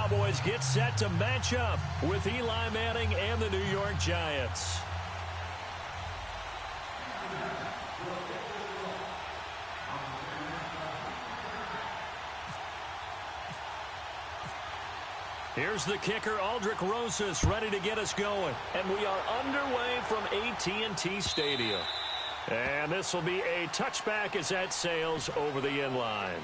Cowboys get set to match up with Eli Manning and the New York Giants. Here's the kicker, Aldrich Rosas, ready to get us going. And we are underway from AT&T Stadium. And this will be a touchback as that sails over the end line.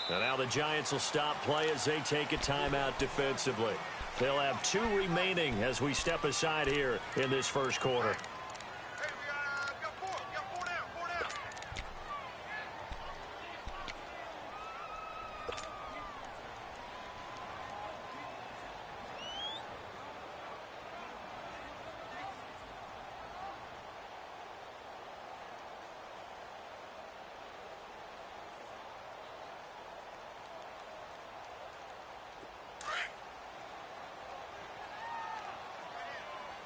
And now the Giants will stop play as they take a timeout defensively. They'll have 2 remaining as we step aside here in this first quarter. Hey, we got 4. We got 4 down. 4 down.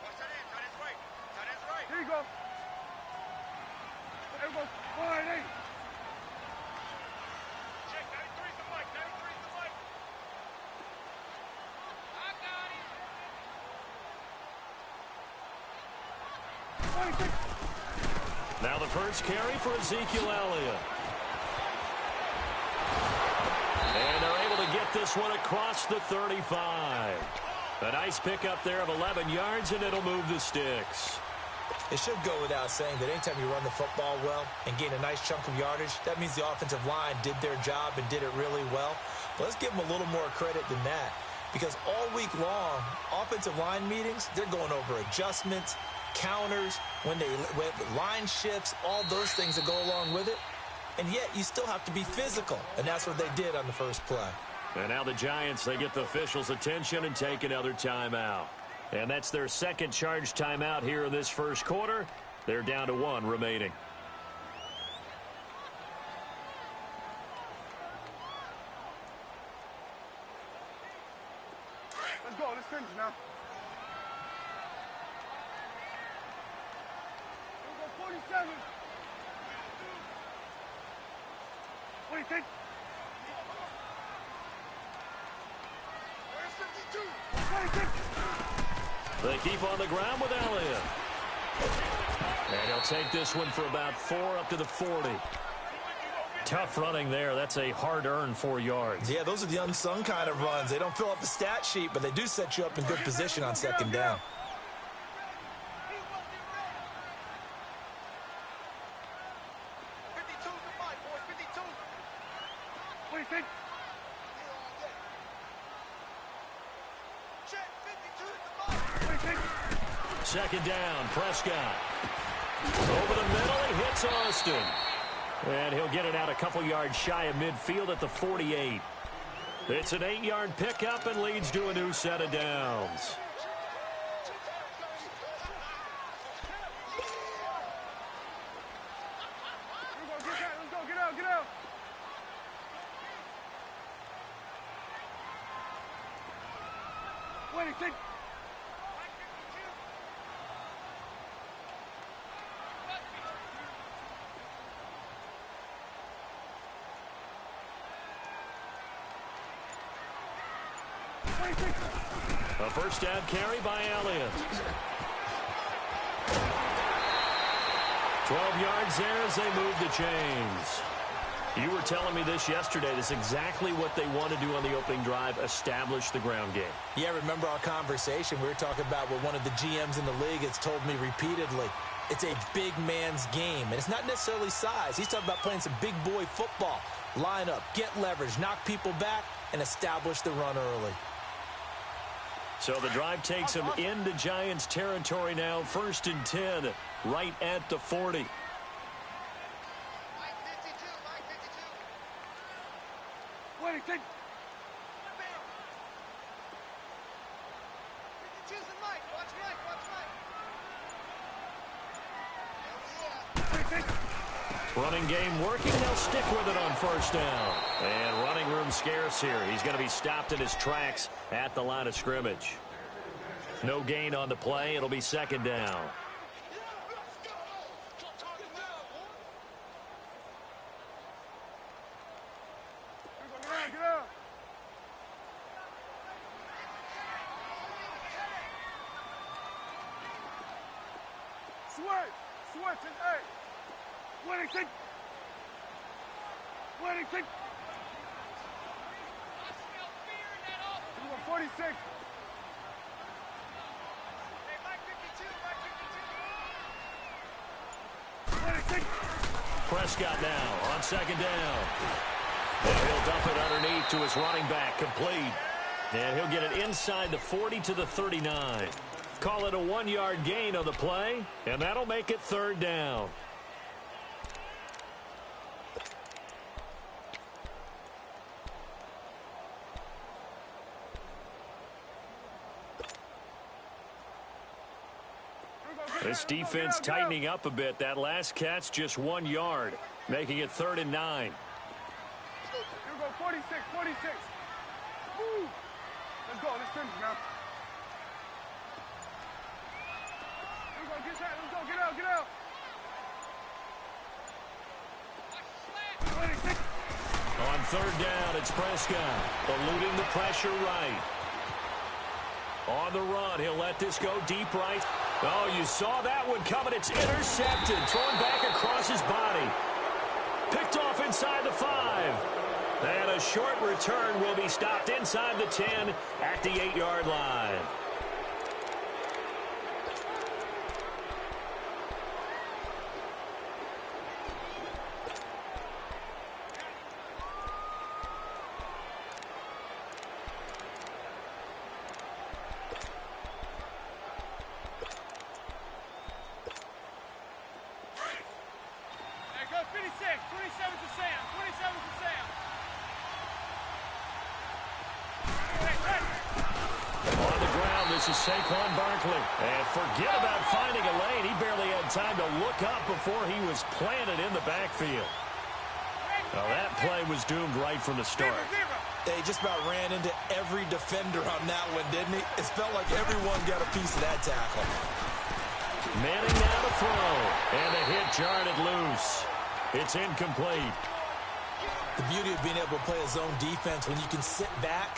Watch that in. Tight end's right. Tight end's right. Here you go. There you go. 4-8. Check. 93's the mic. 93's the mic. I got it. 26. Now the first carry for Ezekiel Elliott. And they're able to get this one across the 35. A nice pickup there of 11 yards, and it'll move the sticks. It should go without saying that anytime you run the football well and gain a nice chunk of yardage, that means the offensive line did their job and did it really well. But let's give them a little more credit than that, because all week long, offensive line meetings, they're going over adjustments, counters, when line shifts, all those things that go along with it. And yet you still have to be physical, and that's what they did on the first play. And now the Giants, they get the officials' attention and take another timeout. And that's their second charge timeout here in this first quarter. They're down to 1 remaining. Let's go. Let's finish now. Here we go. 47. What do you think? They keep on the ground with Elliott. And he'll take this one for about 4 up to the 40. Tough running there. That's a hard-earned 4 yards. Yeah, those are the unsung kind of runs. They don't fill up the stat sheet, but they do set you up in good position on second down. What do you think? What do you think? Second down, Prescott. Over the middle, he hits Austin. And he'll get it out a couple yards shy of midfield at the 48. It's an 8-yard pickup and leads to a new set of downs. Let's go, get out, get out. What do you think? A first down carry by Elliott. 12 yards there as they move the chains. You were telling me this yesterday. This is exactly what they want to do on the opening drive, establish the ground game. Yeah, remember our conversation? We were talking about what one of the GMs in the league has told me repeatedly. It's a big man's game, and it's not necessarily size. He's talking about playing some big boy football. Line up, get leverage, knock people back, and establish the run early. So the drive takes them into Giants territory now. 1st and 10, right at the 40. What do you think? Running game working. They'll stick with it on 1st down. And running room scarce here. He's going to be stopped in his tracks at the line of scrimmage. No gain on the play. It'll be 2nd down. Get out. Switch, and hey. What do you think? What do you think? 46. What do you think? Prescott now on 2nd down. And he'll dump it underneath to his running back, complete. And he'll get it inside the 40 to the 39. Call it a 1-yard gain on the play, and that'll make it 3rd down. This defense tightening up a bit. That last catch just 1 yard, making it 3rd and 9. Here we go, 46. Woo! Let's go, let's finish now. Here we go, get that, let's go, get out. On 3rd down, it's Prescott, eluding the pressure right. On the run, he'll let this go deep right. Oh, you saw that one coming. It's intercepted, thrown back across his body. Picked off inside the 5. And a short return will be stopped inside the 10 at the 8-yard line. This is Saquon Barkley. And forget about finding a lane. He barely had time to look up before he was planted in the backfield. Now that play was doomed right from the start. They just about ran into every defender on that one, didn't he? It felt like everyone got a piece of that tackle. Manning now to throw. And the hit jarred it loose. It's incomplete. The beauty of being able to play a zone defense when you can sit back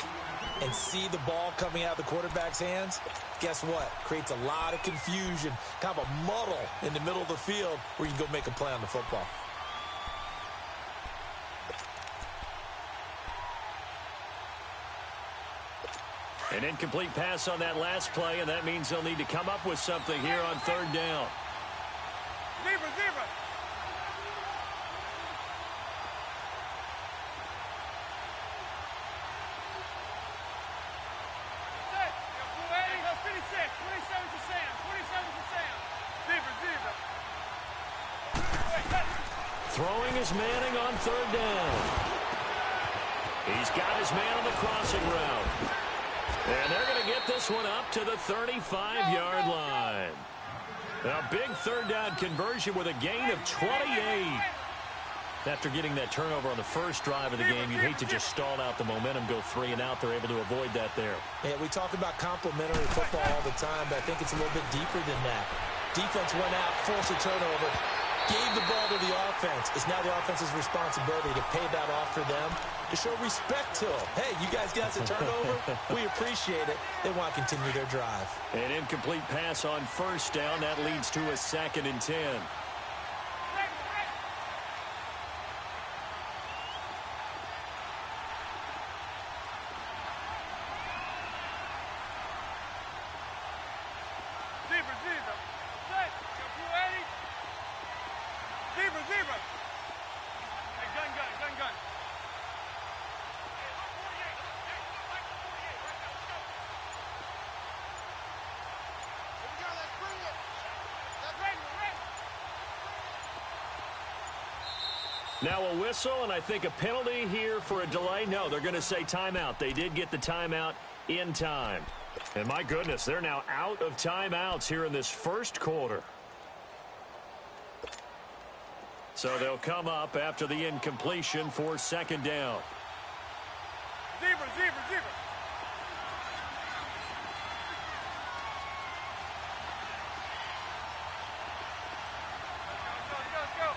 and see the ball coming out of the quarterback's hands, guess what? Creates a lot of confusion, kind of a muddle in the middle of the field where you can go make a play on the football. An incomplete pass on that last play, and that means they'll need to come up with something here on third down. Zebra, zebra. Set. 56, 27 to Sam. 27 to Sam. Zebra, zebra. Throwing is Manning on third down. He's got his man on the crossing route. And they're going to get this one up to the 35-yard line. A big third down conversion with a gain of 28. After getting that turnover on the first drive of the game, you'd hate to just stall out the momentum, go 3 and out. They're able to avoid that there. Yeah, we talk about complementary football all the time, but I think it's a little bit deeper than that. Defense went out, forced a turnover, gave the ball to the offense. It's now the offense's responsibility to pay that off for them, to show respect to them. Hey, you guys got us a turnover. We appreciate it. They want to continue their drive. An incomplete pass on first down. That leads to a 2nd and 10. Zebra, zebra. Set. Zebra, zebra. Hey, gun, gun, gun, gun. Now a whistle, and I think a penalty here for a delay. No, they're going to say timeout. They did get the timeout in time. And my goodness, they're now out of timeouts here in this first quarter. So they'll come up after the incompletion for 2nd down. Zebra, zebra, zebra. Let's go.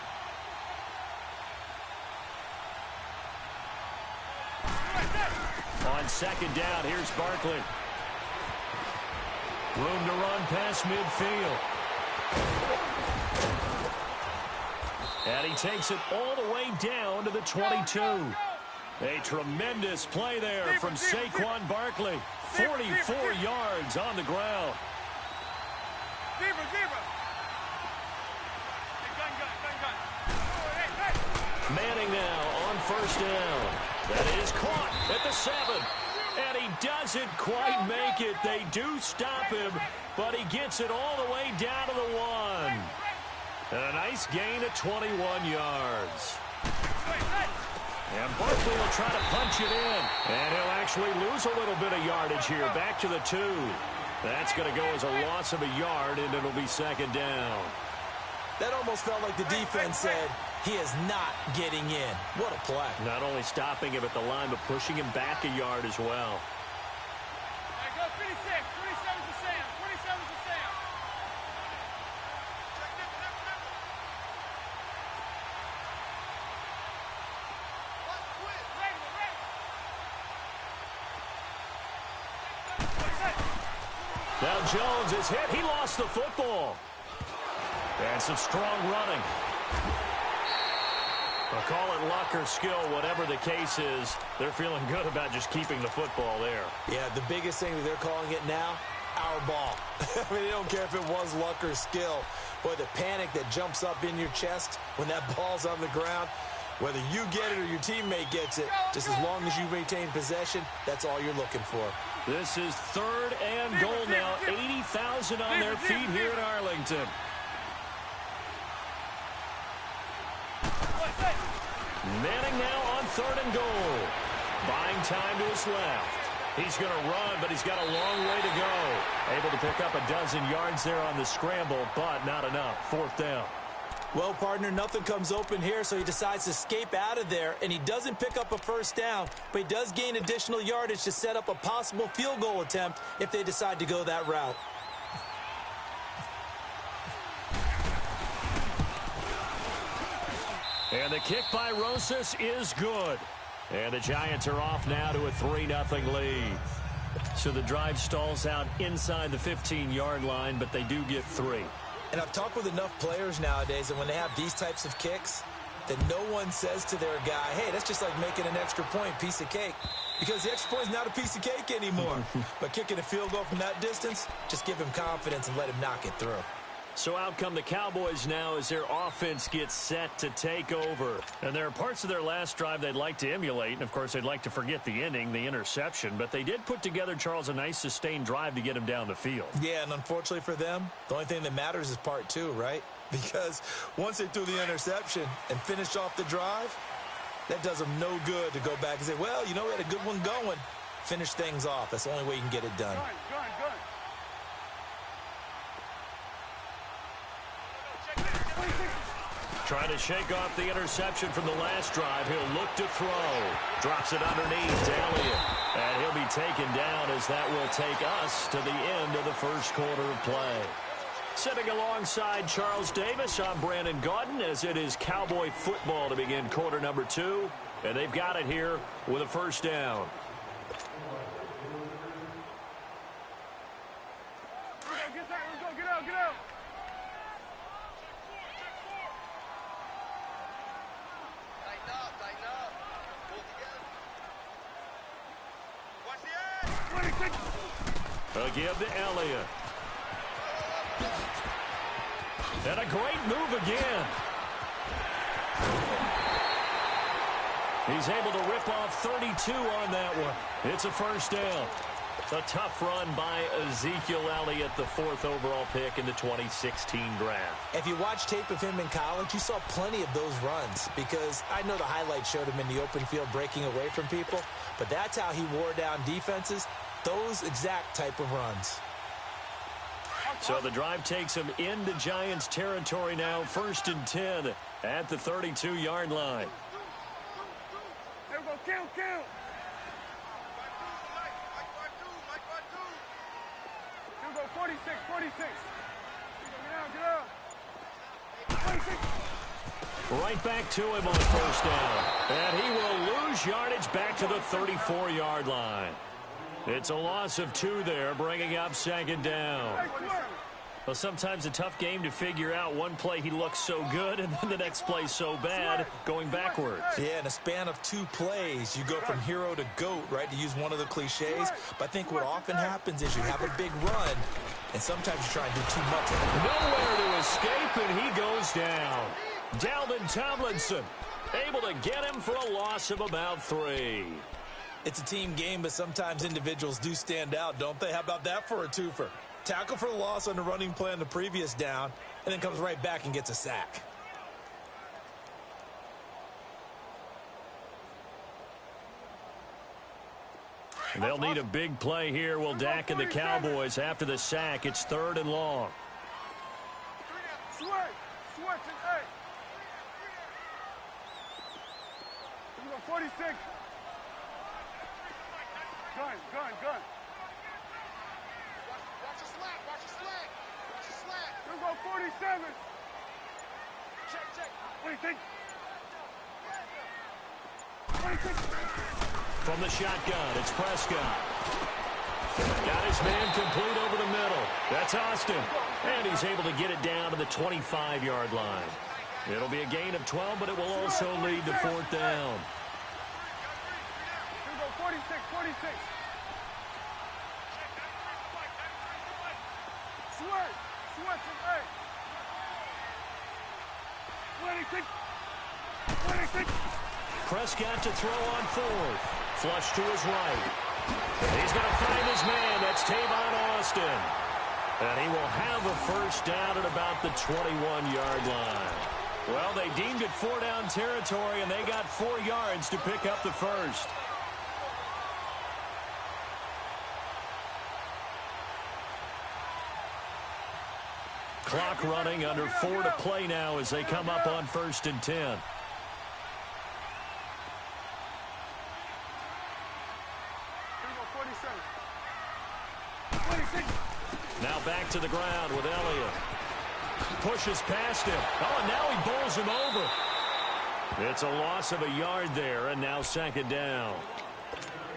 On 2nd down, here's Barkley. Room to run past midfield. And he takes it all the way down to the 22. A tremendous play there from Saquon Barkley. 44 yards on the ground. Zebra, zebra. Hey, gun, gun, gun, gun. Oh, hey, hey. Manning now on first down. That is caught at the 7. And he doesn't quite make it. They do stop him, but he gets it all the way down to the 1. And a nice gain of 21 yards. And Barkley will try to punch it in. And he'll actually lose a little bit of yardage here. Back to the 2. That's going to go as a loss of a yard, and it'll be 2nd down. That almost felt like the defense said, he is not getting in. What a play. Not only stopping him at the line, but pushing him back a yard as well. Hey, go 56, 27 to Sam, 27 to Sam. Now Jones is hit. He lost the football. And some strong running. I'll call it luck or skill, whatever the case is. They're feeling good about just keeping the football there. Yeah, the biggest thing that they're calling it now, our ball. I mean, they don't care if it was luck or skill. Boy, the panic that jumps up in your chest when that ball's on the ground, whether you get it or your teammate gets it, just as long as you maintain possession, that's all you're looking for. This is 3rd and goal now. 80,000 on their feet here at Arlington. Manning now on 3rd and goal. Buying time to his left. He's going to run, but he's got a long way to go. Able to pick up a dozen yards there on the scramble, but not enough. 4th down. Well, partner, nothing comes open here, so he decides to escape out of there, and he doesn't pick up a first down, but he does gain additional yardage to set up a possible field goal attempt if they decide to go that route. And the kick by Rosas is good. And the Giants are off now to a 3-0 lead. So the drive stalls out inside the 15-yard line, but they do get 3. And I've talked with enough players nowadays that when they have these types of kicks, that no one says to their guy, hey, that's just like making an extra point, piece of cake. Because the extra point is not a piece of cake anymore. But kicking a field goal from that distance, just give him confidence and let him knock it through. So out come the Cowboys now as their offense gets set to take over. And there are parts of their last drive they'd like to emulate. And, of course, they'd like to forget the ending, the interception. But they did put together, Charles, a nice sustained drive to get him down the field. Yeah, and unfortunately for them, the only thing that matters is part 2, right? Because once they threw the interception and finished off the drive, that does them no good to go back and say, well, you know, we had a good one going. Finish things off. That's the only way you can get it done. Gun. Trying to shake off the interception from the last drive. He'll look to throw. Drops it underneath to Elliott. And he'll be taken down as that will take us to the end of the first quarter of play. Sitting alongside Charles Davis, I'm Brandon Gaudin as it is Cowboy football to begin quarter number 2. And they've got it here with a first down. Get out. Tighten up. Pull together. Watch the edge. They'll give to Elliott. And a great move again. He's able to rip off 32 on that one. It's a first down. It's a tough run by Ezekiel Elliott, the 4th overall pick in the 2016 draft. If you watch tape of him in college, you saw plenty of those runs because I know the highlights showed him in the open field breaking away from people, but that's how he wore down defenses, those exact type of runs. So the drive takes him into Giants territory now, 1st and 10 at the 32-yard line. There we go, kill. Here we go, 46. Get out. 26. Right back to him on first down. And he will lose yardage back to the 34-yard line. It's a loss of 2 there, bringing up 2nd down. Well, sometimes a tough game to figure out. One play he looks so good, and then the next play so bad, going backwards. Yeah, in a span of 2 plays, you go from hero to GOAT, right, to use one of the cliches. But I think what often happens is you have a big run, and sometimes you try and do too much of it. Nowhere to escape, and he goes down. Dalvin Tomlinson able to get him for a loss of about 3. It's a team game, but sometimes individuals do stand out, don't they? How about that for a twofer? Tackle for the loss on the running play on the previous down, and then comes right back and gets a sack. They'll need a big play here. Will Dak and the Cowboys after the sack. It's 3rd and long. Switch and 8. Here we go, 46. Gun. Watch your slack. Here we go, 47. Check. 26. From the shotgun, it's Prescott. Got his man complete over the middle. That's Austin. And he's able to get it down to the 25-yard line. It'll be a gain of 12, but it will also lead to 4th down. Here we go, 46. Switch and 8. 26. Prescott to throw on 4th. Flush to his right. He's going to find his man. That's Tavon Austin. And he will have a first down at about the 21-yard line. Well, they deemed it 4-down territory, and they got 4 yards to pick up the first. Clock running, under 4 to play now as they come up on 1st and 10. Now back to the ground with Elliott. Pushes past him. Oh, and now he bowls him over. It's a loss of a yard there, and now second down.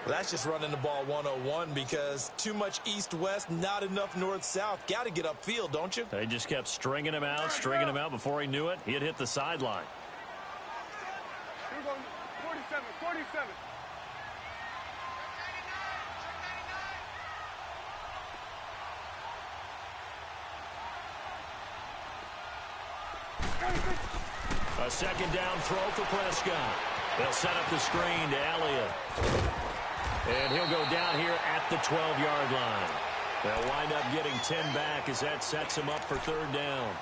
Well, that's just running the ball 101 because too much east-west, not enough north-south. Got to get upfield, don't you? They just kept stringing him out. Before he knew it, he had hit the sideline. Here we go, 47, 47. A second down throw for Prescott. They'll set up the screen to Elliott. And he'll go down here at the 12-yard line. They'll wind up getting 10 back as that sets him up for third down.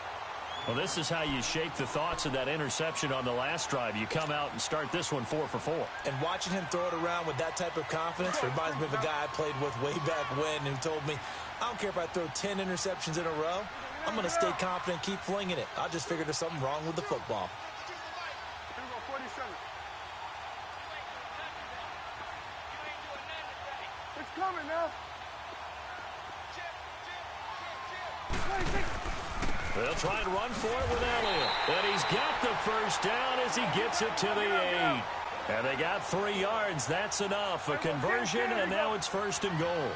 Well, this is how you shake the thoughts of that interception on the last drive. You come out and start this one 4 for 4. And watching him throw it around with that type of confidence reminds me of a guy I played with way back when who told me, I don't care if I throw 10 interceptions in a row. I'm going to stay confident, keep flinging it. I just figured there's something wrong with the football. Here we go, 47. It's coming now. 26. They'll try and run for it with Elliott. And he's got the first down as he gets it to the 8. And they got 3 yards. That's enough. A conversion, and now it's first and goal.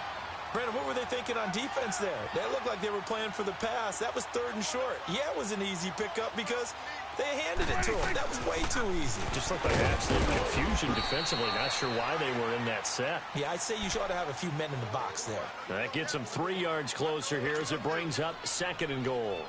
Brandon, what were they thinking on defense there? They looked like they were playing for the pass. That was 3rd and short. Yeah, it was an easy pickup because they handed it to him. That was way too easy. Just looked like absolute confusion defensively. Not sure why they were in that set. Yeah, I'd say you ought to have a few men in the box there. That gets them 3 yards closer here as it brings up second and goal.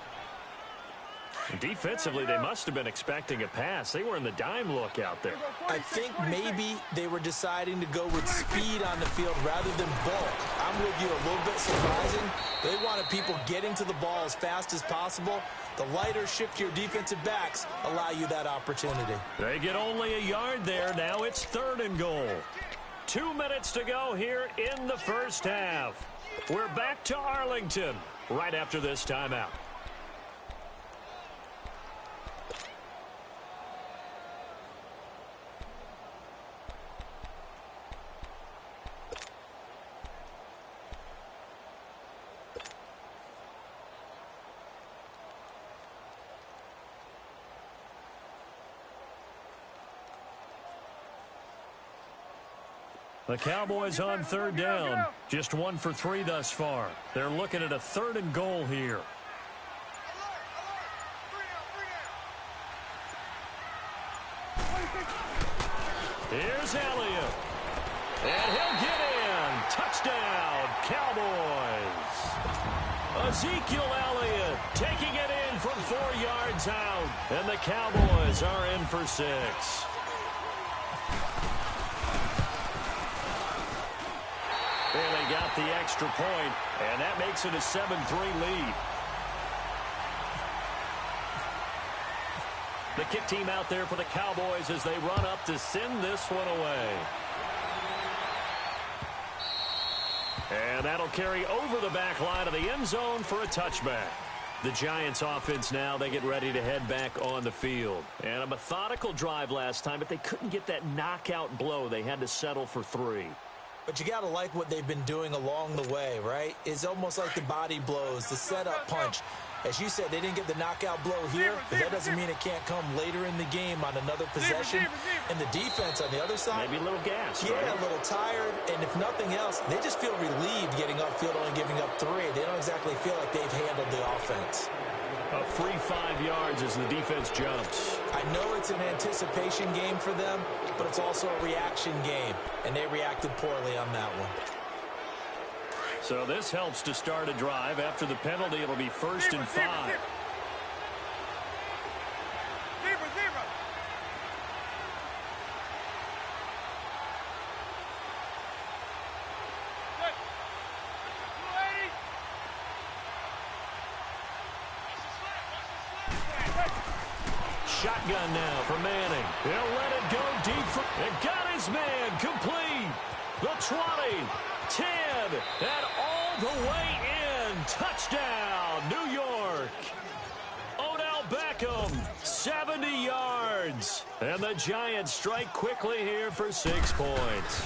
Defensively, they must have been expecting a pass. They were in the dime look out there. I think maybe they were deciding to go with speed on the field rather than bulk. I'm with you, a little bit surprising. They wanted people getting to the ball as fast as possible. The lighter, shiftier defensive backs allow you that opportunity. They get only a yard there. Now it's third and goal. 2 minutes to go here in the first half. We're back to Arlington right after this timeout. The Cowboys on third down. Just 1 for 3 thus far. They're looking at a third and goal here. Here's Elliott. And he'll get in. Touchdown, Cowboys. Ezekiel Elliott taking it in from 4 yards out. And the Cowboys are in for 6. And they got the extra point, and that makes it a 7-3 lead. The kick team out there for the Cowboys as they run up to send this one away. And that'll carry over the back line of the end zone for a touchback. The Giants offense now, they get ready to head back on the field. And a methodical drive last time, but they couldn't get that knockout blow. They had to settle for 3. But you got to like what they've been doing along the way, right? It's almost like the body blows, the setup punch. As you said, they didn't get the knockout blow here, but that doesn't mean it can't come later in the game on another possession. And the defense on the other side, maybe a little gas. Yeah, right? a little tired. And if nothing else, they just feel relieved getting upfield, only giving up 3. They don't exactly feel like they've handled the offense. A free 5 yards as the defense jumps. I know it's an anticipation game for them, but it's also a reaction game, and they reacted poorly on that one. So this helps to start a drive. After the penalty, it'll be 1st and 5. Shotgun now for Manning. He'll let it go deep. And got his man complete. The 20, 10, and all the way in. Touchdown, New York. Odell Beckham, 70 yards. And the Giants strike quickly here for 6 points.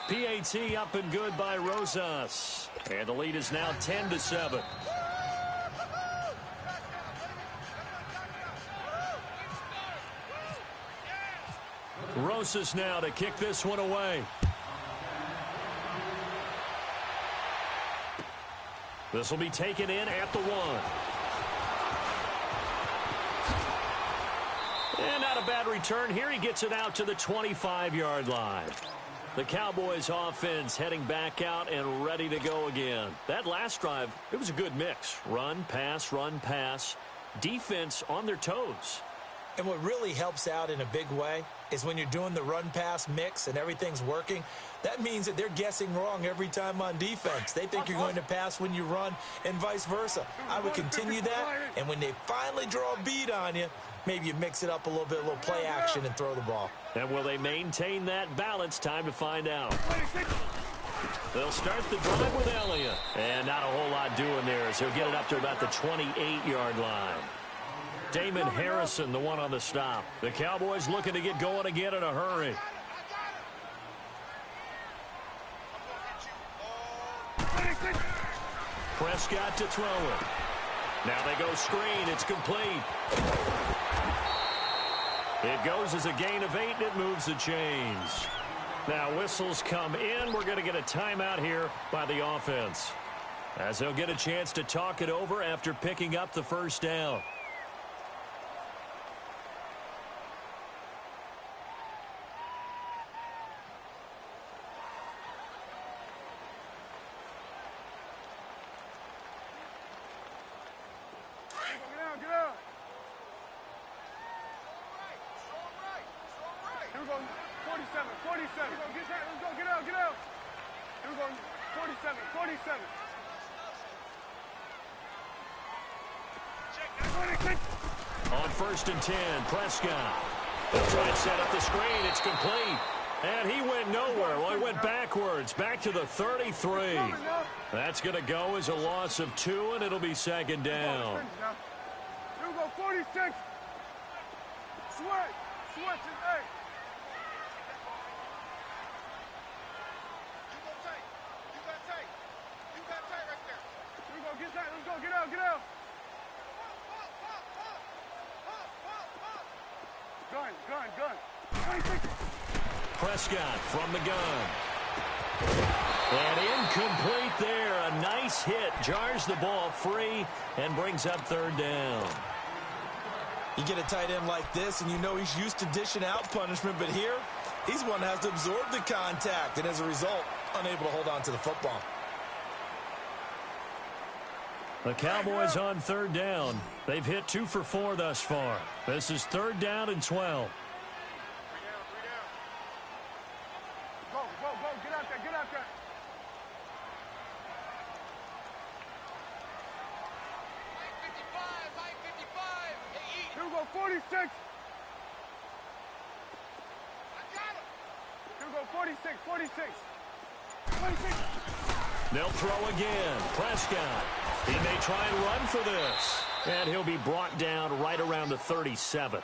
PAT up and good by Rosas. And the lead is now 10-7. Rosas now to kick this one away. This will be taken in at the 1. And not a bad return here. He gets it out to the 25-yard line. The Cowboys offense heading back out and ready to go again. That last drive, it was a good mix. Run, pass, defense on their toes. And what really helps out in a big way is when you're doing the run-pass mix and everything's working, that means that they're guessing wrong every time on defense. They think you're going to pass when you run and vice versa. I would continue that, and when they finally draw a beat on you, maybe you mix it up a little bit, a little play action, and throw the ball. And will they maintain that balance? Time to find out. They'll start the drive with Elliott. And not a whole lot doing there as he'll get it up to about the 28-yard line. Damon Harrison, the one on the stop. The Cowboys looking to get going again in a hurry. Prescott to throw it. Now they go screen. It's complete. It goes as a gain of 8, and it moves the chains. Now whistles come in. We're going to get a timeout here by the offense, as they'll get a chance to talk it over after picking up the first down. On 1st and 10, Prescott. They'll try and set up the screen. It's complete. And he went nowhere. Well, he went backwards, back to the 33. That's going to go as a loss of 2, and it'll be 2nd down. Here we go, 46. Switch is 8. Get out. Gun. 26. Prescott from the gun. And incomplete there. A nice hit. Jars the ball free and brings up 3rd down. You get a tight end like this, and you know he's used to dishing out punishment, but here, he's one that has to absorb the contact, and as a result, unable to hold on to the football. The Cowboys on 3rd down. They've hit 2 for 4 thus far. This is 3rd down and 12. Go. Get out there. Here we go, 46. Here we go, 46. 26. They'll throw again. Prescott. He may try and run for this. And he'll be brought down right around the 37.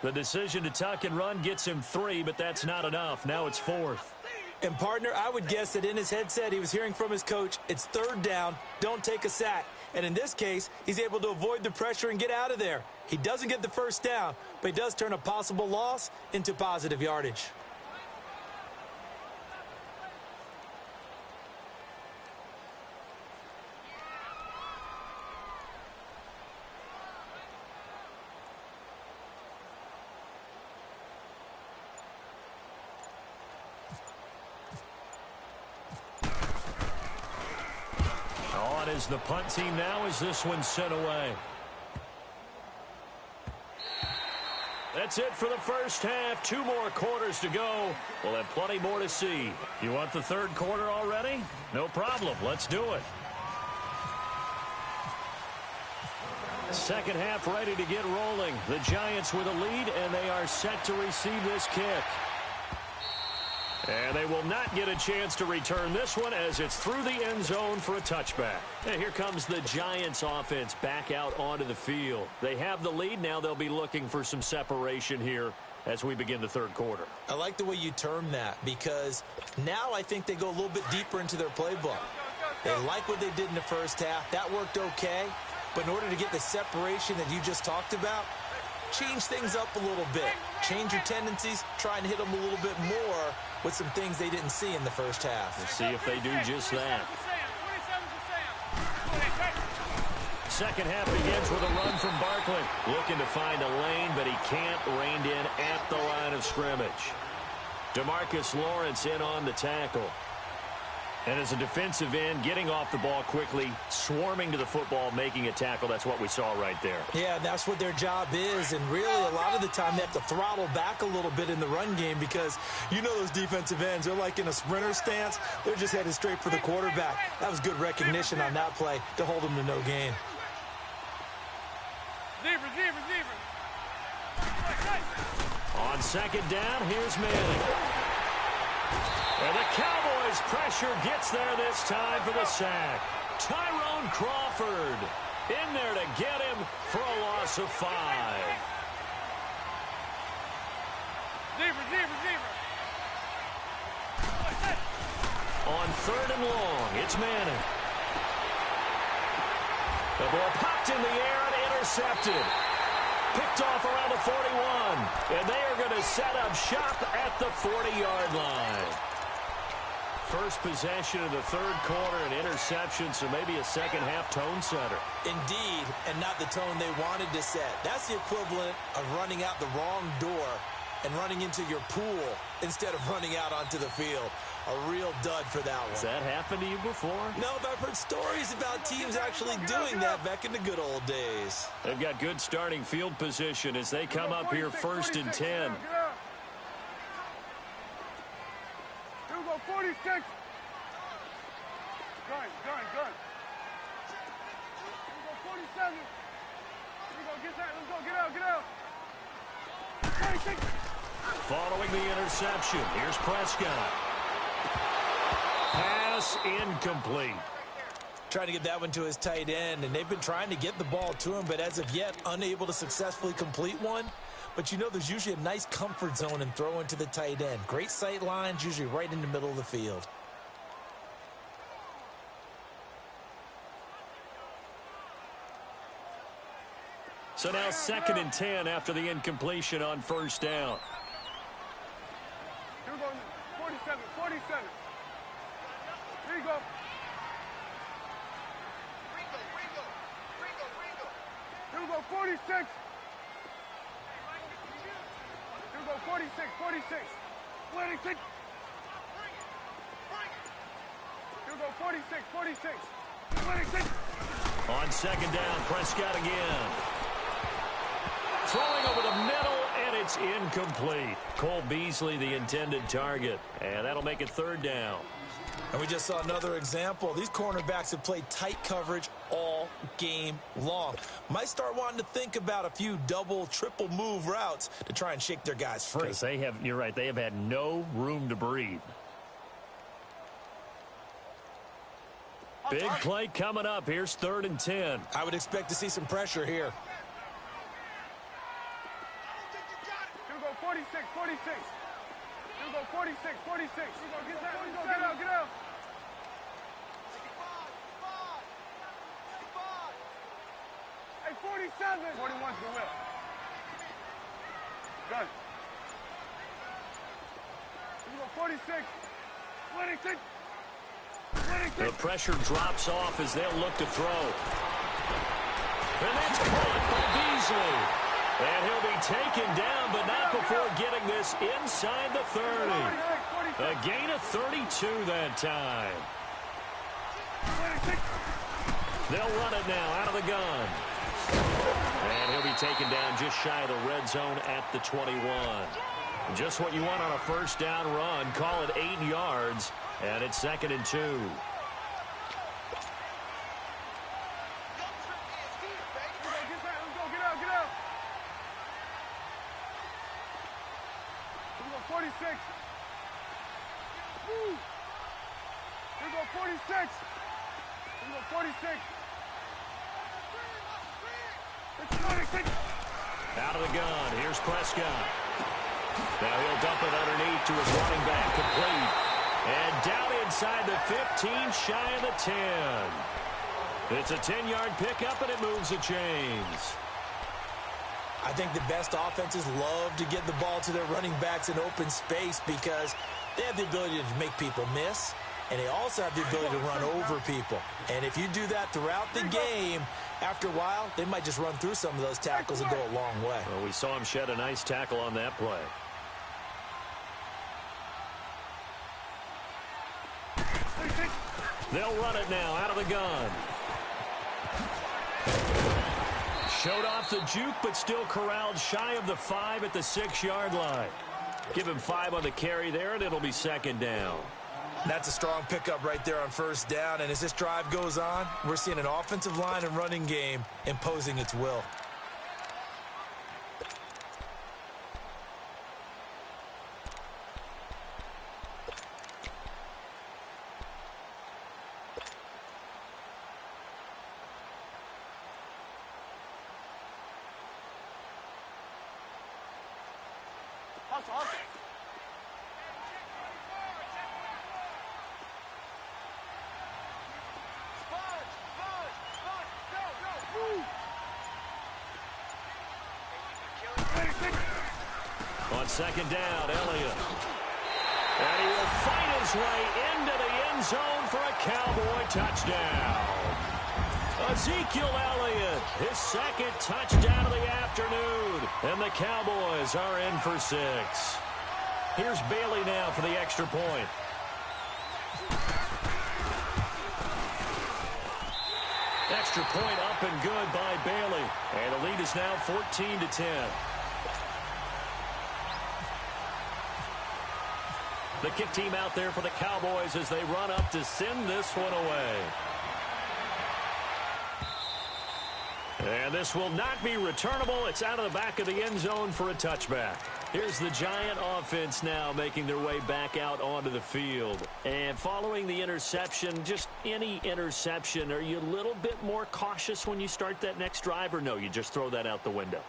The decision to tuck and run gets him 3, but that's not enough. Now it's 4th. And, partner, I would guess that in his headset he was hearing from his coach, it's 3rd down, don't take a sack. And in this case, he's able to avoid the pressure and get out of there. He doesn't get the 1st down, but he does turn a possible loss into positive yardage. As the punt team now as this one sent away. That's it for the first half. 2 more quarters to go. We'll have plenty more to see. You want the 3rd quarter already? No problem. Let's do it. Second half ready to get rolling. The Giants with a lead, and they are set to receive this kick. And they will not get a chance to return this one as it's through the end zone for a touchback. And here comes the Giants offense back out onto the field. They have the lead. Now they'll be looking for some separation here as we begin the 3rd quarter. I like the way you term that, because now I think they go a little bit deeper into their playbook. They like what they did in the first half. That worked okay. But in order to get the separation that you just talked about, change things up a little bit. Change your tendencies, try and hit them a little bit more with some things they didn't see in the first half. We'll see if they do just that. Second half begins with a run from Barkley. Looking to find a lane, but he can't rein in at the line of scrimmage. DeMarcus Lawrence in on the tackle. And as a defensive end, getting off the ball quickly, swarming to the football, making a tackle, that's what we saw right there. Yeah, that's what their job is, and really a lot of the time they have to throttle back a little bit in the run game because you know those defensive ends, they're like in a sprinter stance. They're just headed straight for the quarterback. That was good recognition on that play to hold them to no gain. On second down, here's Manning. And the Cowboys' pressure gets there this time for the sack. Tyrone Crawford in there to get him for a loss of 5. On third and long, it's Manning. The ball popped in the air and intercepted. Picked off around the 41. And they are going to set up shop at the 40-yard line. First possession of the third quarter, an interception, so maybe a second-half tone setter. Indeed, and not the tone they wanted to set. That's the equivalent of running out the wrong door and running into your pool instead of running out onto the field. A real dud for that one. Has that happened to you before? No, but I've heard stories about teams actually doing that back in the good old days. They've got good starting field position as they come up here first and 10. 46. Gun. Here we go, 47. Here we go, get that. Let's go, get out. 26. Following the interception, here's Prescott. Pass incomplete. Trying to get that one to his tight end, and they've been trying to get the ball to him, but as of yet, unable to successfully complete one. But you know there's usually a nice comfort zone in throwing to the tight end. Great sight lines, usually right in the middle of the field. So now second and 10 after the incompletion on first down. Here we go, 47. Here you go. Here we go, 46. Here we go, 46. 26. Here we go, 46. 26. On second down, Prescott again. Throwing over the middle, and it's incomplete. Cole Beasley, the intended target. And that'll make it third down. And we just saw another example. These cornerbacks have played tight coverage all game long. Might start wanting to think about a few double, triple move routes to try and shake their guys free. Because you're right, they have had no room to breathe. Big play coming up. Here's third and 10. I would expect to see some pressure here. Here we go, 46. Here we go, 46. Here we go, get that. Get out. Hey, 47. 41's the whip. Gun. Here we go, 46. 26. The pressure drops off as they'll look to throw. And that's caught by Beasley. And he'll be taken down, but not before getting this inside the 30. A gain of 32 that time. They'll run it now out of the gun. And he'll be taken down just shy of the red zone at the 21. Just what you want on a first down run. Call it 8 yards. And it's second and 2. Get out. Here we go, 46. Woo. Here we go, 46. Here we go, 46. It's 26. Out of the gun. Here's Prescott. Now he'll dump it underneath to his running back. Complete. And down inside the 15, shy of the 10. It's a 10-yard pickup, and it moves the chains. I think the best offenses love to get the ball to their running backs in open space because they have the ability to make people miss, and they also have the ability to run over people. And if you do that throughout the game, after a while, they might just run through some of those tackles and go a long way. Well, we saw him shed a nice tackle on that play. They'll run it now out of the gun. Showed off the juke, but still corralled shy of the 5 at the 6-yard line. Give him 5 on the carry there, and it'll be second down. That's a strong pickup right there on first down. And as this drive goes on, we're seeing an offensive line and running game imposing its will. Hustle, hustle. On second down, Elliott. And he will fight his way into the end zone for a Cowboy touchdown. Ezekiel Elliott, his second touchdown of the afternoon. And the Cowboys are in for 6. Here's Bailey now for the extra point. Extra point up and good by Bailey. And the lead is now 14-10. The kick team out there for the Cowboys as they run up to send this one away. And this will not be returnable. It's out of the back of the end zone for a touchback. Here's the Giant offense now making their way back out onto the field. And following the interception, just any interception, are you a little bit more cautious when you start that next drive, or no, you just throw that out the window?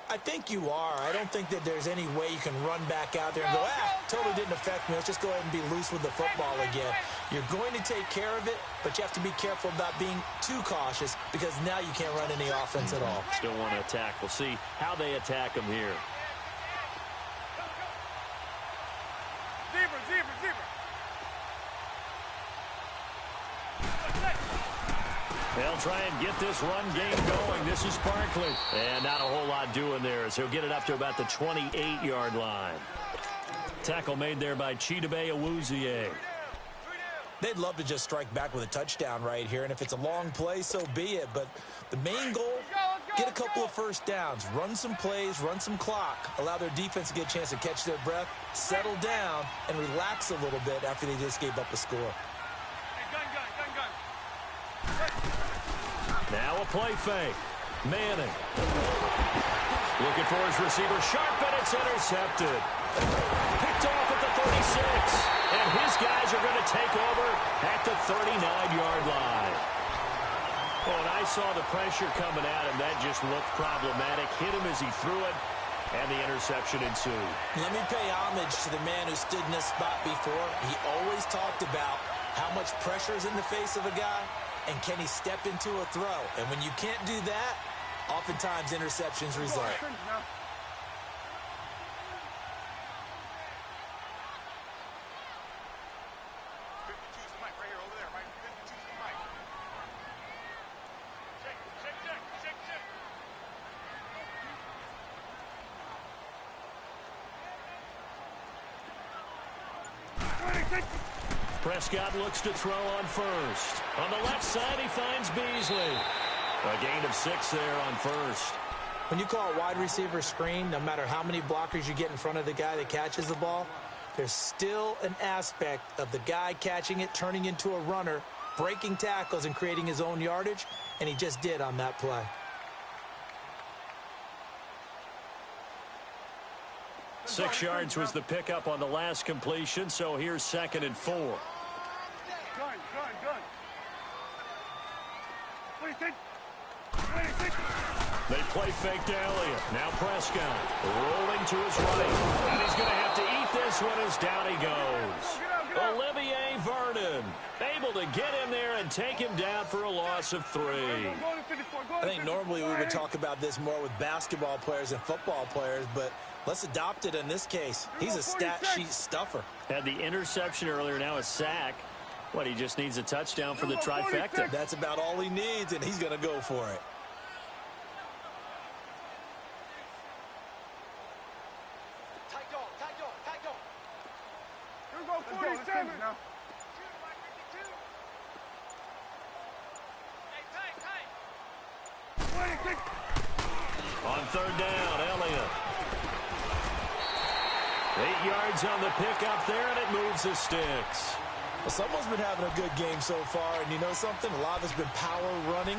I think you are. I don't think that there's any way you can run back out there and go, totally didn't affect me. Let's just go ahead and be loose with the football again. You're going to take care of it, but you have to be careful about being too cautious because now you can't run any offense at all. Still want to attack. We'll see how they attack them here. Zebra, zebra, zebra. They'll try and get this run game going. This is Barkley. And not a whole lot doing there, so he'll get it up to about the 28-yard line. Tackle made there by Chidobe Awuzie. They'd love to just strike back with a touchdown right here, and if it's a long play, so be it. But the main goal, get a couple of first downs, run some plays, run some clock, allow their defense to get a chance to catch their breath, settle down, and relax a little bit after they just gave up a score. Now a play fake. Manning. Looking for his receiver. Sharp, and it's intercepted. Picked off at the 36. And his guys are going to take over at the 39-yard line. Oh, and I saw the pressure coming at him. That just looked problematic. Hit him as he threw it, and the interception ensued. Let me pay homage to the man who stood in this spot before. He always talked about how much pressure is in the face of a guy, and can he step into a throw? And when you can't do that, oftentimes interceptions result. Prescott looks to throw on first. On the left side, he finds Beasley. A gain of 6 there on first. When you call a wide receiver screen, no matter how many blockers you get in front of the guy that catches the ball, there's still an aspect of the guy catching it, turning into a runner, breaking tackles, and creating his own yardage, and he just did on that play. 6 yards was the pickup on the last completion, so here's 2nd and 4. Gun. What do you think? They play fake to Elliott. Now Prescott rolling to his right. And he's going to have to eat this one as down he goes. Olivier Vernon able to get in there and and take him down for a loss of 3. I think normally we would talk about this more with basketball players and football players, but let's adopt it in this case. He's a stat sheet stuffer. Had the interception earlier, now a sack. What, he just needs a touchdown for the trifecta. That's about all he needs, and he's going to go for it. Here we go, 47. Now. On 3rd down, Elliott. 8 yards on the pickup there, and it moves the sticks. Well, someone's been having a good game so far, and you know something? A lot of it's been power running.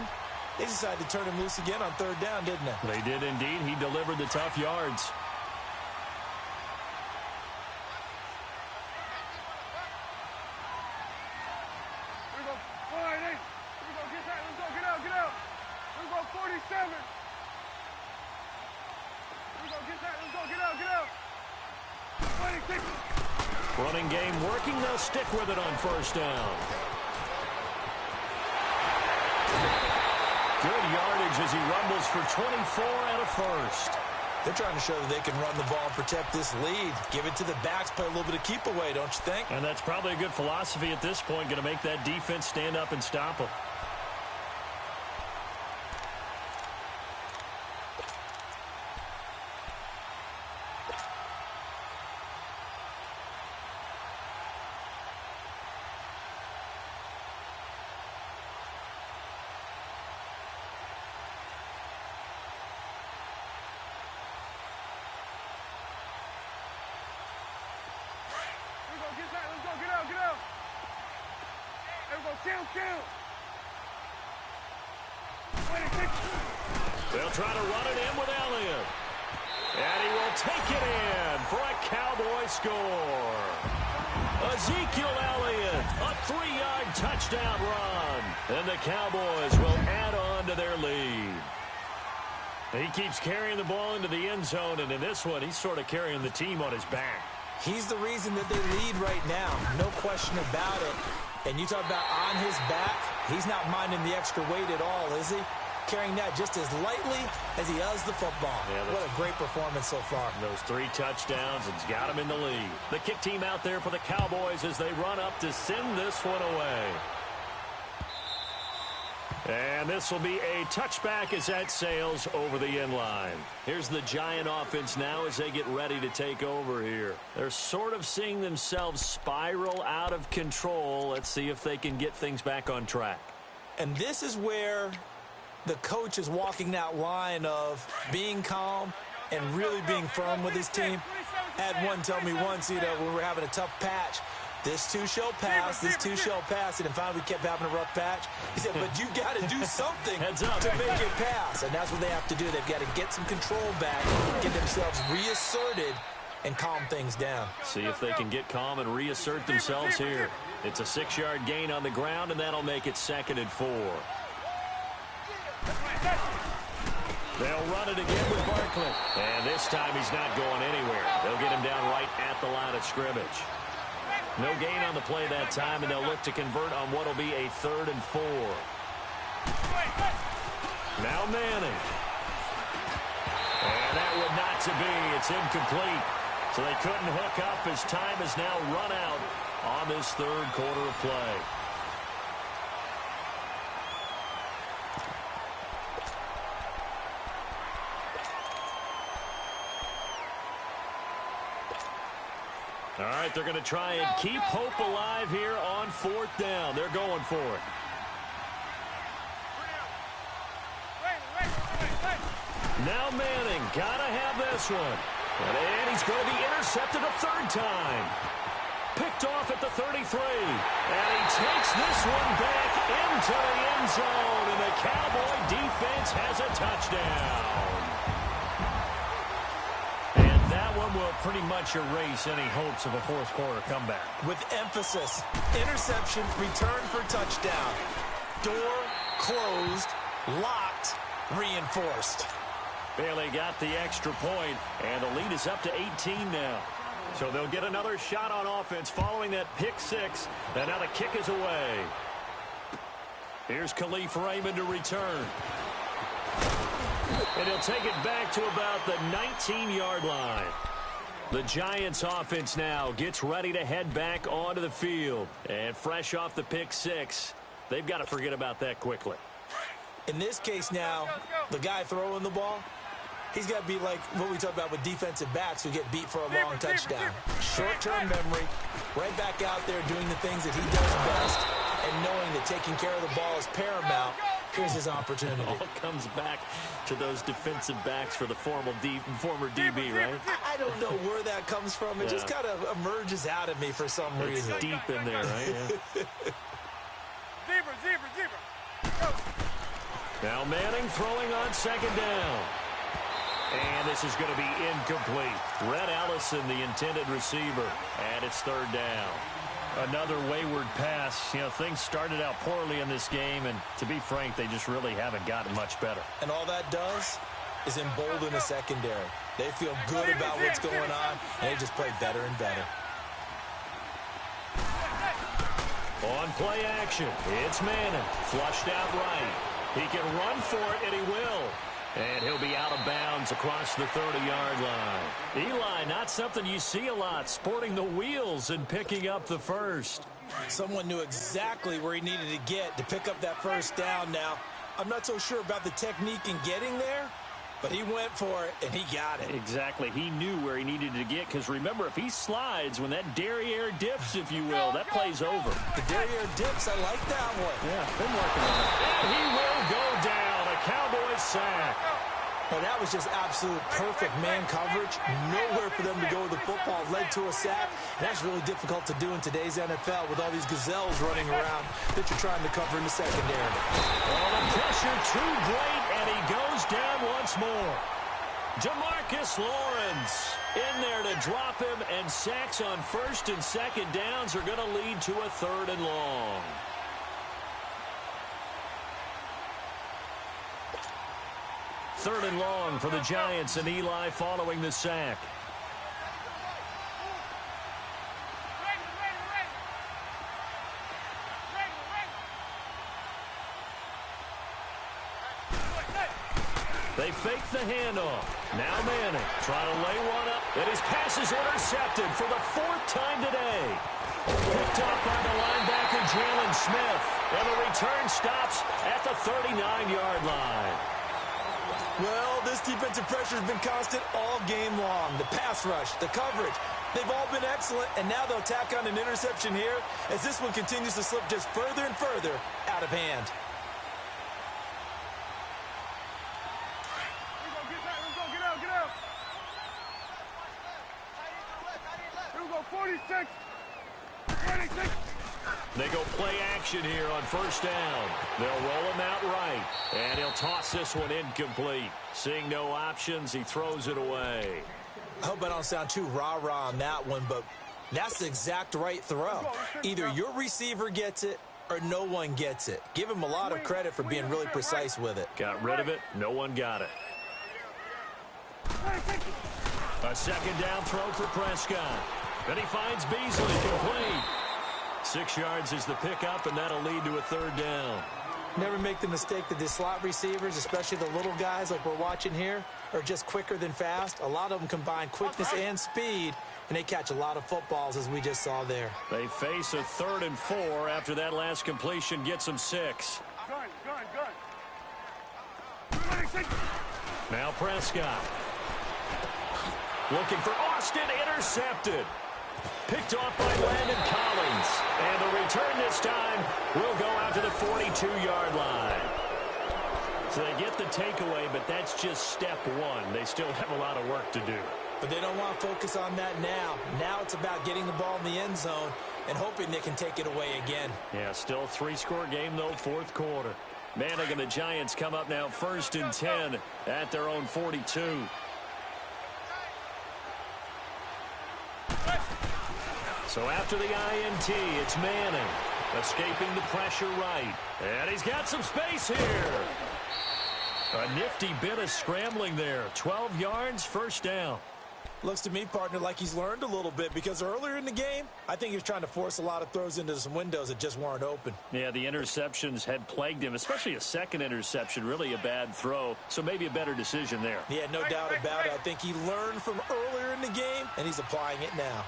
They decided to turn him loose again on 3rd down, didn't they? They did indeed. He delivered the tough yards. Here we go. All right, hey. Here we go. Get that. Let's go. Get out. Get out. Here we go. 47. Here we go. Get that. Let's go. Get out. Get out. 26. Running game working. They'll stick with it on 1st down. Good yardage as he rumbles for 24 out of 1st. They're trying to show that they can run the ball and protect this lead. Give it to the backs, play a little bit of keep away, don't you think? And that's probably a good philosophy at this point, going to make that defense stand up and stop them. They'll try to run it in with Elliott. And he will take it in for a Cowboy score. Ezekiel Elliott, a 3-yard touchdown run. And the Cowboys will add on to their lead. He keeps carrying the ball into the end zone, and in this one, he's sort of carrying the team on his back. He's the reason that they lead right now. No question about it. And you talk about on his back, he's not minding the extra weight at all, is he? Carrying that just as lightly as he does the football. Yeah, what a great performance so far. Those 3 touchdowns, it's got him in the lead. The kick team out there for the Cowboys as they run up to send this one away. And this will be a touchback as that sails over the end line. Here's the Giant offense now as they get ready to take over here. They're sort of seeing themselves spiral out of control. Let's see if they can get things back on track. And this is where the coach is walking that line of being calm and really being firm with his team. I had one tell me once, you know, when we were having a tough patch, this too shall pass, this too shall pass, and finally we kept having a rough patch. He said, but you got to do something to make it pass, and that's what they have to do. They've got to get some control back, get themselves reasserted, and calm things down. See if they can get calm and reassert themselves here. It's a 6-yard gain on the ground, and that'll make it 2nd and 4. They'll run it again with Barkley. And this time he's not going anywhere. They'll get him down right at the line of scrimmage. No gain on the play that time, and they'll look to convert on what will be a 3rd and 4. Now Manning. And that would not to be. It's incomplete. So they couldn't hook up as time has now run out on this 3rd quarter of play. All right, they're going to try and keep hope alive here on 4th down. They're going for it. Now Manning, got to have this one. And he's going to be intercepted a 3rd time. Picked off at the 33. And he takes this one back into the end zone. And the Cowboy defense has a touchdown. Will pretty much erase any hopes of a 4th quarter comeback. With emphasis, interception, return for touchdown. Door closed, locked, reinforced. Bailey got the extra point, and the lead is up to 18 now. So they'll get another shot on offense following that pick 6, and now the kick is away. Here's Khalif Raymond to return. And he'll take it back to about the 19-yard line. The Giants offense now gets ready to head back onto the field. And fresh off the pick six, they've got to forget about that quickly. In this case now, the guy throwing the ball, he's got to be like what we talk about with defensive backs who get beat for a long touchdown. Short-term memory, right back out there doing the things that he does best, and knowing that taking care of the ball is paramount. Here's his opportunity. It all comes back to those defensive backs for the former DB, right? I don't know where that comes from. It just kind of emerges out of me for some reason. It's deep in there, right? Yeah. Zebra. Now Manning throwing on second down. And this is going to be incomplete. Red Allison, the intended receiver, and it's third down. Another wayward pass. You know, things started out poorly in this game, and to be frank, they just really haven't gotten much better. And all that does is embolden the secondary. They feel good about what's going on, and they just play better and better. On play action, it's Manning. Flushed out right. He can run for it, and he will. And he'll be out of bounds across the 30-yard line. Eli, not something you see a lot, sporting the wheels and picking up the first. Someone knew exactly where he needed to get to pick up that first down now. I'm not so sure about the technique in getting there, but he went for it, and he got it. Exactly. He knew where he needed to get, because remember, if he slides, when that derriere dips, if you will, that play's over. The derriere dips, I like that one. Yeah, been working on it. And he will go down. A Cowboys sack. And that was just absolute perfect man coverage. Nowhere for them to go with the football. Led to a sack. And that's really difficult to do in today's NFL with all these gazelles running around that you're trying to cover in the secondary. Well, the pressure too great, and he goes down once more. Demarcus Lawrence in there to drop him, and sacks on first and second downs are going to lead to a third and long. Third and long for the Giants, and Eli following the sack. They fake the handoff. Now Manning trying to lay one up, and his pass is intercepted for the fourth time today. Picked up by the linebacker Jalen Smith, and the return stops at the 39-yard line. Well, this defensive pressure has been constant all game long. The pass rush, the coverage, they've all been excellent, and now they'll tack on an interception here as this one continues to slip just further and further out of hand. Get out. Here we go, 46. 26. They go play action here on first down. They'll roll him out right, and he'll toss this one incomplete. Seeing no options, he throws it away. I hope I don't sound too rah-rah on that one, but that's the exact right throw. Either your receiver gets it or no one gets it. Give him a lot of credit for being really precise with it. Got rid of it. No one got it. A second down throw for Prescott. Then he finds Beasley complete. 6 yards is the pickup, and that'll lead to a third down. Never make the mistake that the slot receivers, especially the little guys like we're watching here, are just quicker than fast. A lot of them combine quickness and speed, and they catch a lot of footballs, as we just saw there. They face a 3rd and 4 after that last completion gets them 6. Gun. Now Prescott. Looking for Austin, intercepted. Picked off by Landon Collins. And the return this time will go out to the 42-yard line. So they get the takeaway, but that's just step one. They still have a lot of work to do. But they don't want to focus on that now. Now it's about getting the ball in the end zone and hoping they can take it away again. Yeah, still a 3-score game, though, 4th quarter. Manning and the Giants come up now 1st and 10 at their own 42. So after the INT, it's Manning, escaping the pressure right. And he's got some space here. A nifty bit of scrambling there. 12 yards, first down. Looks to me, partner, like he's learned a little bit because earlier in the game, I think he was trying to force a lot of throws into some windows that just weren't open. Yeah, the interceptions had plagued him, especially a second interception, really a bad throw, so maybe a better decision there. Yeah, no doubt about it. I think he learned from earlier in the game, and he's applying it now.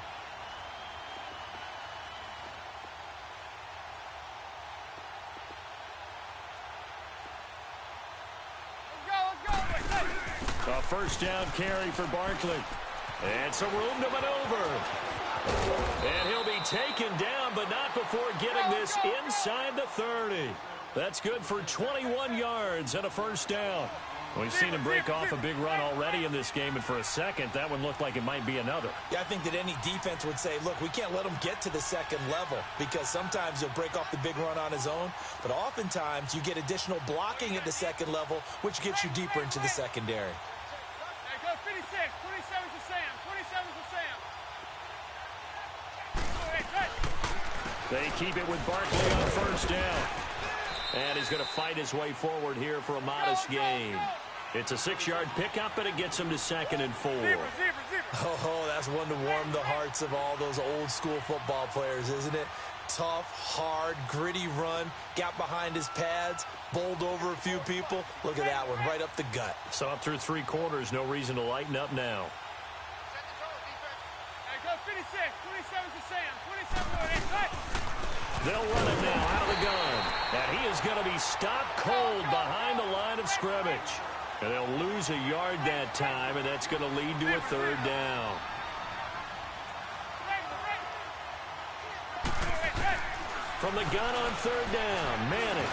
A first down carry for Barkley. And some room to maneuver. And he'll be taken down, but not before getting this inside the 30. That's good for 21 yards and a first down. We've seen him break off a big run already in this game, and for a second, that one looked like it might be another. Yeah, I think that any defense would say, look, we can't let him get to the second level because sometimes he'll break off the big run on his own, but oftentimes you get additional blocking at the second level, which gets you deeper into the secondary. Go 56, 27 to Sam, 27 to Sam. They keep it with Barkley on first down. And he's going to fight his way forward here for a modest gain. It's a 6-yard pickup, and it gets him to 2nd and 4. Oh, that's one to warm the hearts of all those old-school football players, isn't it? Tough, hard, gritty run, got behind his pads, bowled over a few people. Look at that one, right up the gut. So up through 3 quarters, no reason to lighten up now. Go 56, 27 to Sam, 27 to Sam. They'll run it now out of the gun. And he is going to be stopped cold behind the line of scrimmage. And they'll lose a yard that time, and that's going to lead to a 3rd down. From the gun on 3rd down, Manning.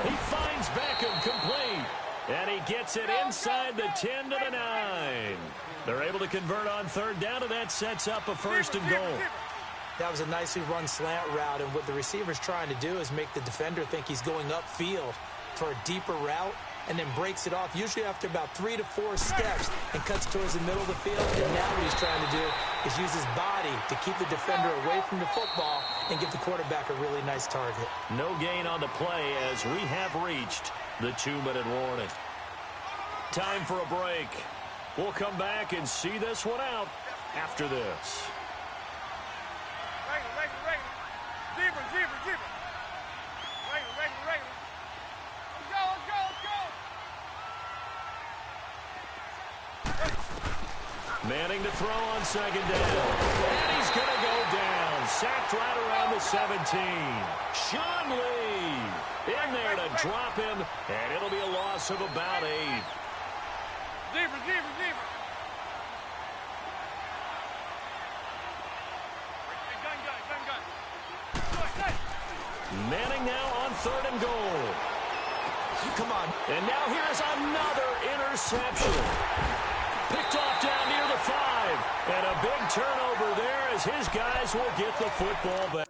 He finds Beckham complete. And he gets it inside the 10 to the 9. They're able to convert on 3rd down, and that sets up a 1st and goal. That was a nicely run slant route, and what the receiver's trying to do is make the defender think he's going upfield for a deeper route and then breaks it off, usually after about 3 to 4 steps, and cuts towards the middle of the field. And now what he's trying to do is use his body to keep the defender away from the football and give the quarterback a really nice target. No gain on the play as we have reached the 2-minute warning. Time for a break. We'll come back and see this one out after this. Manning to throw on 2nd down. And he's going to go down. Sacked right around the 17. Sean Lee in there to drop him, and it'll be a loss of about 8. Deeper. Manning now on 3rd and goal. Come on. And now here's another interception. Picked off down near the 5. And a big turnover there as his guys will get the football back.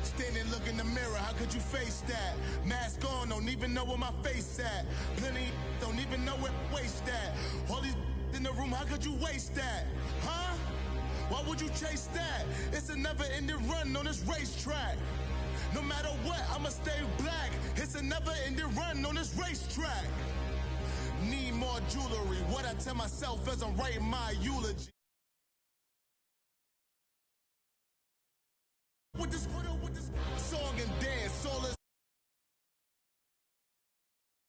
Standing, look in the mirror, how could you face that? Mask on, don't even know where my face at. Plenty, don't even know where waste at. All these in the room, how could you waste that? Huh? Why would you chase that? It's a never-ending run on this racetrack. No matter what, I'ma stay black. It's a never-ending run on this racetrack. Need more jewelry, what I tell myself as I'm writing my eulogy. With this song and dance.